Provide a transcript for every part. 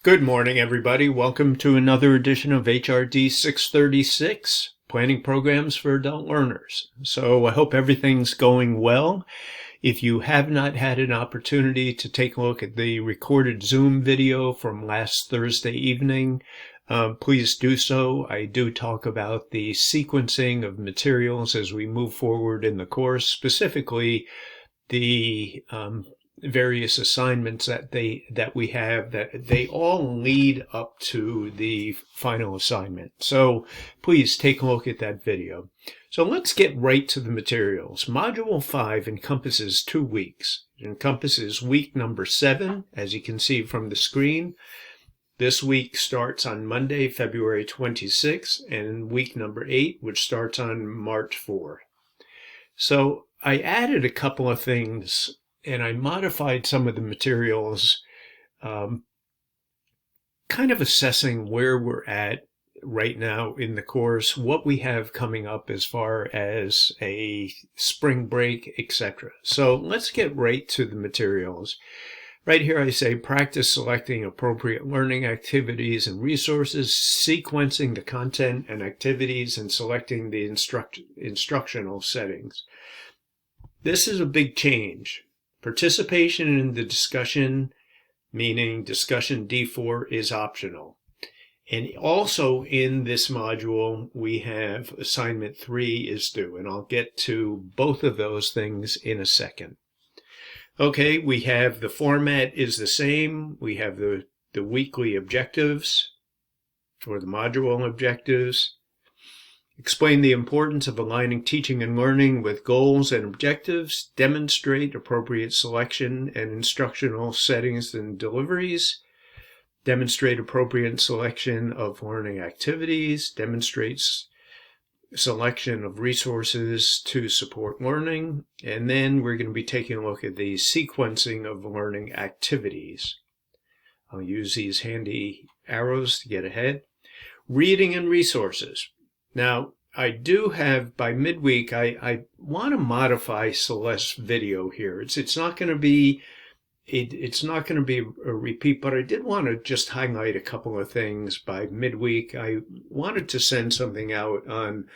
Good morning, everybody. Welcome to another edition of HRD 636, Planning Programs for Adult Learners. So I hope everything's going well. If you have not had an opportunity to take a look at the recorded Zoom video from last Thursday evening, please do so. I do talk about the sequencing of materials as we move forward in the course, specifically the various assignments that we have, that they all lead up to the final assignment. So please take a look at that video. So let's get right to the materials. Module 5 encompasses 2 weeks. It encompasses week number 7, as you can see from the screen. This week starts on Monday, February 26th, and week number 8, which starts on March 4th. So I added a couple of things and I modified some of the materials, kind of assessing where we're at right now in the course, what we have coming up as far as a spring break, etc. So let's get right to the materials. Right here I say practice selecting appropriate learning activities and resources, sequencing the content and activities, and selecting the instructional settings. This is a big change. Participation in the discussion, meaning discussion D4, is optional. And also in this module, we have assignment 3 is due, and I'll get to both of those things in a second. Okay, we have the format is the same. We have the weekly objectives for the module objectives. Explain the importance of aligning teaching and learning with goals and objectives. Demonstrate appropriate selection and instructional settings and deliveries. Demonstrate appropriate selection of learning activities. Demonstrates selection of resources to support learning. And then we're going to be taking a look at the sequencing of learning activities. I'll use these handy arrows to get ahead. Reading and resources. Now, I do have, by midweek, I want to modify Celeste's video here. It's not going to be a repeat, but I did want to just highlight a couple of things by midweek. I wanted to send something out on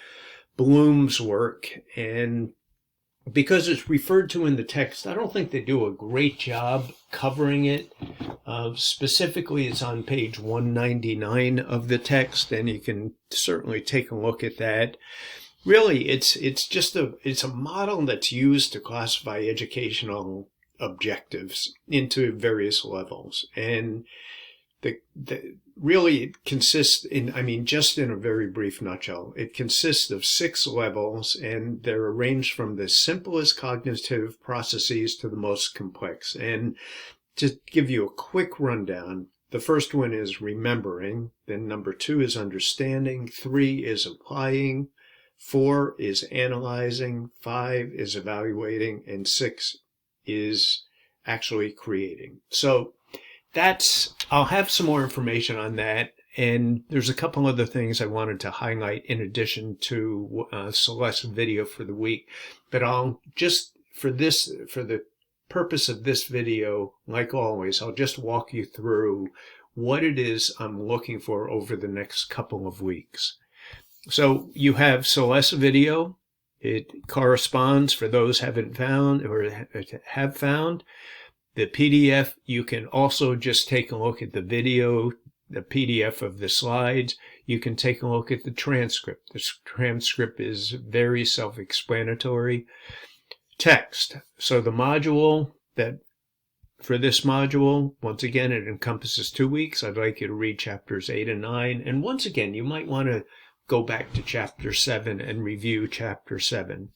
Bloom's work, and because it's referred to in the text, I don't think they do a great job covering it. Specifically, it's on page 199 of the text, and you can certainly take a look at that. Really, it's a model that's used to classify educational objectives into various levels, and really it consists just in a very brief nutshell, it consists of 6 levels, and they're arranged from the simplest cognitive processes to the most complex. And to give you a quick rundown, the first one is remembering, then number 2 is understanding, 3 is applying, 4 is analyzing, 5 is evaluating, and 6 is actually creating. So I'll have some more information on that, and there's a couple other things I wanted to highlight in addition to Celeste's video for the week. But I'll just, for the purpose of this video, like always, I'll just walk you through what it is I'm looking for over the next couple of weeks. So you have Celeste's video. It corresponds, for those haven't found or have found, the PDF. You can also just take a look at the video, the PDF of the slides. You can take a look at the transcript. The transcript is very self-explanatory. Text. So the module for this module, once again, it encompasses 2 weeks. I'd like you to read chapters 8 and 9. And once again, you might want to go back to chapter 7 and review chapter 7.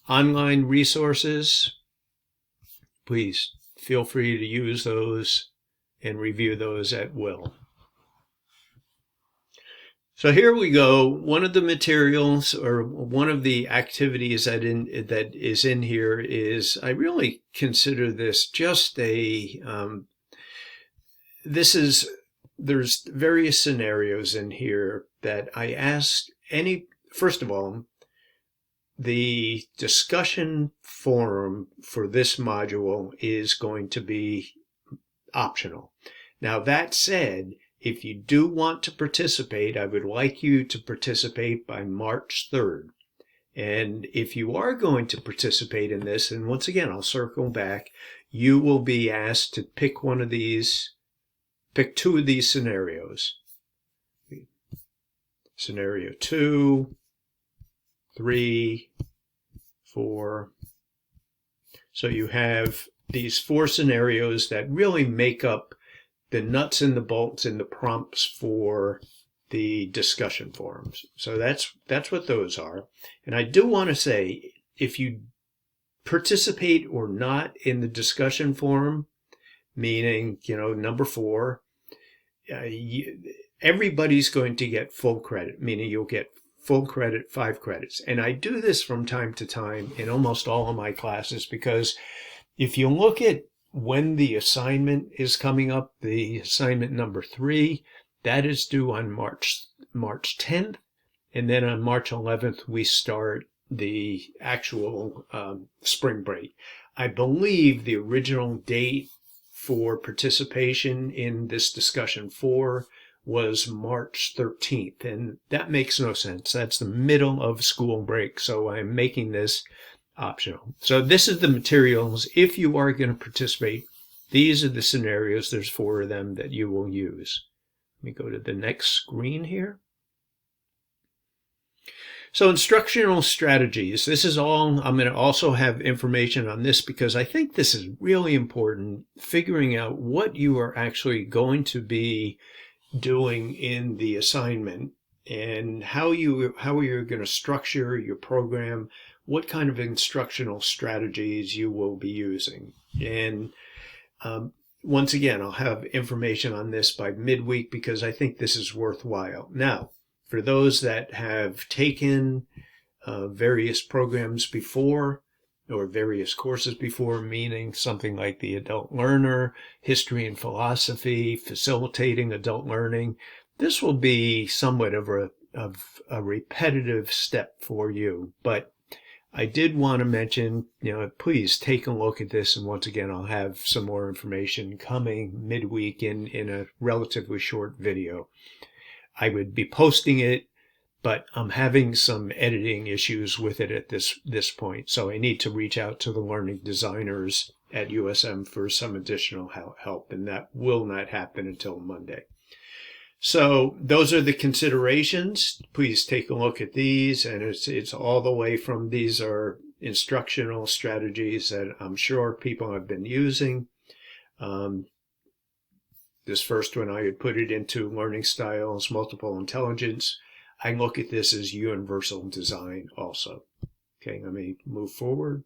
Online resources. Please feel free to use those and review those at will. So here we go. One of the materials, or one of the activities that is in here is, I really consider this just there's various scenarios in here that I asked first of all, the discussion forum for this module is going to be optional. Now, that said, if you do want to participate, I would like you to participate by March 3rd. And if you are going to participate in this, and once again, I'll circle back, you will be asked to pick pick two of these scenarios. Scenario 2, 3, 4. So you have these 4 scenarios that really make up the nuts and the bolts and the prompts for the discussion forums. So that's what those are. And I do want to say, if you participate or not in the discussion forum, meaning, number 4, everybody's going to get full credit, meaning you'll get full credit, 5 credits. And I do this from time to time in almost all of my classes, because if you look at when the assignment is coming up, the assignment number 3, that is due on March 10th. And then on March 11th, we start the actual spring break. I believe the original date for participation in this discussion 4 was March 13th, and that makes no sense. That's the middle of school break, so I'm making this optional. So this is the materials. If you are going to participate, these are the scenarios. There's 4 of them that you will use. Let me go to the next screen here. So instructional strategies. This is all. I'm going to also have information on this because I think this is really important, figuring out what you are actually going to be doing in the assignment and how you're going to structure your program, what kind of instructional strategies you will be using. And once again, I'll have information on this by midweek because I think this is worthwhile. Now, for those that have taken various programs before or various courses before, meaning something like the Adult Learner, History and Philosophy, Facilitating Adult Learning, this will be somewhat of a repetitive step for you. But I did want to mention, please take a look at this. And once again, I'll have some more information coming midweek in a relatively short video. I would be posting it, but I'm having some editing issues with it at this point. So I need to reach out to the learning designers at USM for some additional help, and that will not happen until Monday. So those are the considerations. Please take a look at these, and it's all the way from, these are instructional strategies that I'm sure people have been using. This first one, I would put it into learning styles, multiple intelligence. I look at this as universal design also. Okay, let me move forward.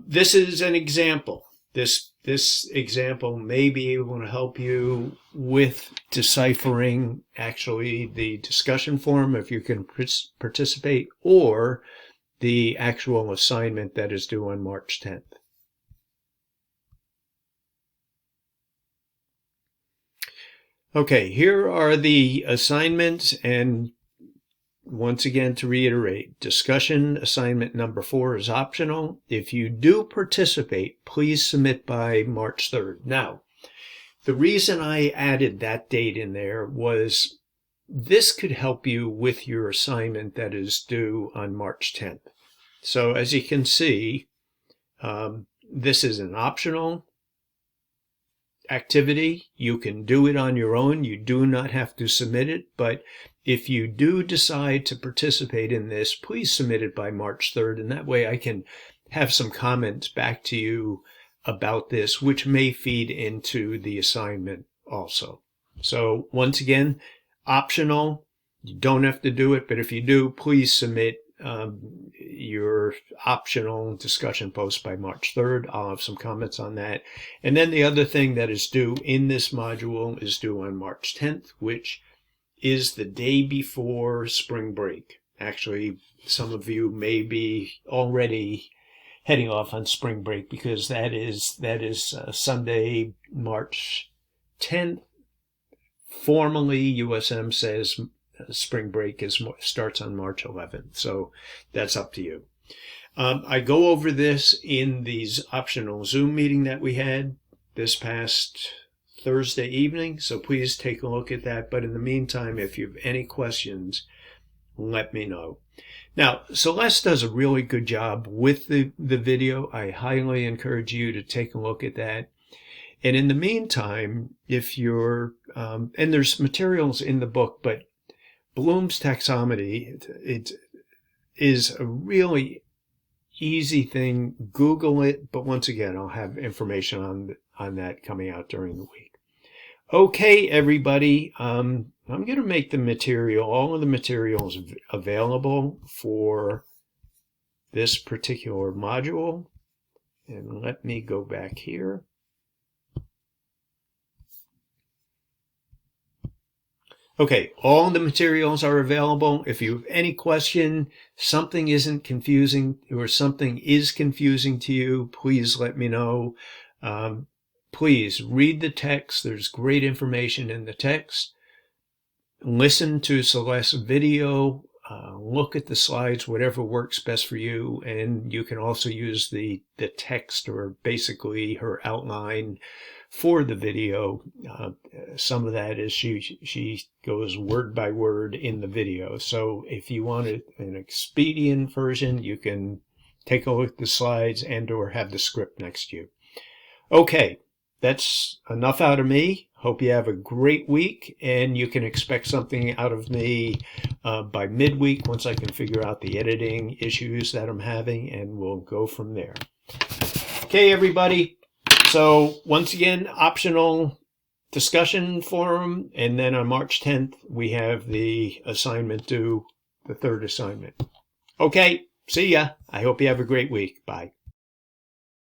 This is an example. This example may be able to help you with deciphering actually the discussion forum if you can participate, or the actual assignment that is due on March 10th. Okay, here are the assignments, and once again, to reiterate, discussion assignment number 4 is optional. If you do participate, please submit by March 3rd. Now, the reason I added that date in there was this could help you with your assignment that is due on March 10th. So as you can see, this is an optional activity. You can do it on your own. You do not have to submit it, but if you do decide to participate in this, please submit it by March 3rd, and that way I can have some comments back to you about this, which may feed into the assignment also. So once again, optional. You don't have to do it, but if you do, please submit your optional discussion post by March 3rd. I'll have some comments on that. And then the other thing that is due in this module is due on March 10th, which is the day before spring break. Actually, some of you may be already heading off on spring break because that is Sunday, March 10th. Formally, USM says spring break starts on March 11th, so that's up to you. I go over this in these optional Zoom meeting that we had this past Thursday evening, so please take a look at that. But in the meantime, if you have any questions, let me know. Now, Celeste does a really good job with the video. I highly encourage you to take a look at that. And in the meantime, if you're, and there's materials in the book, but Bloom's taxonomy, it is a really easy thing. Google it. But once again, I'll have information on that coming out during the week. Okay, everybody. I'm going to make the material, all of the materials available for this particular module. And let me go back here. Okay, all the materials are available. If you have any question, something isn't confusing or something is confusing to you, please let me know. Please read the text. There's great information in the text. Listen to Celeste's video. Look at the slides, whatever works best for you. And you can also use the text or basically her outline for the video. Some of that is she goes word by word in the video. So if you want an expedient version, you can take a look at the slides and or have the script next to you. Okay, that's enough out of me. Hope you have a great week, and you can expect something out of me by midweek once I can figure out the editing issues that I'm having, and we'll go from there. Okay, everybody. So once again, optional discussion forum, and then on March 10th, we have the assignment due, the third assignment. Okay, see ya. I hope you have a great week. Bye.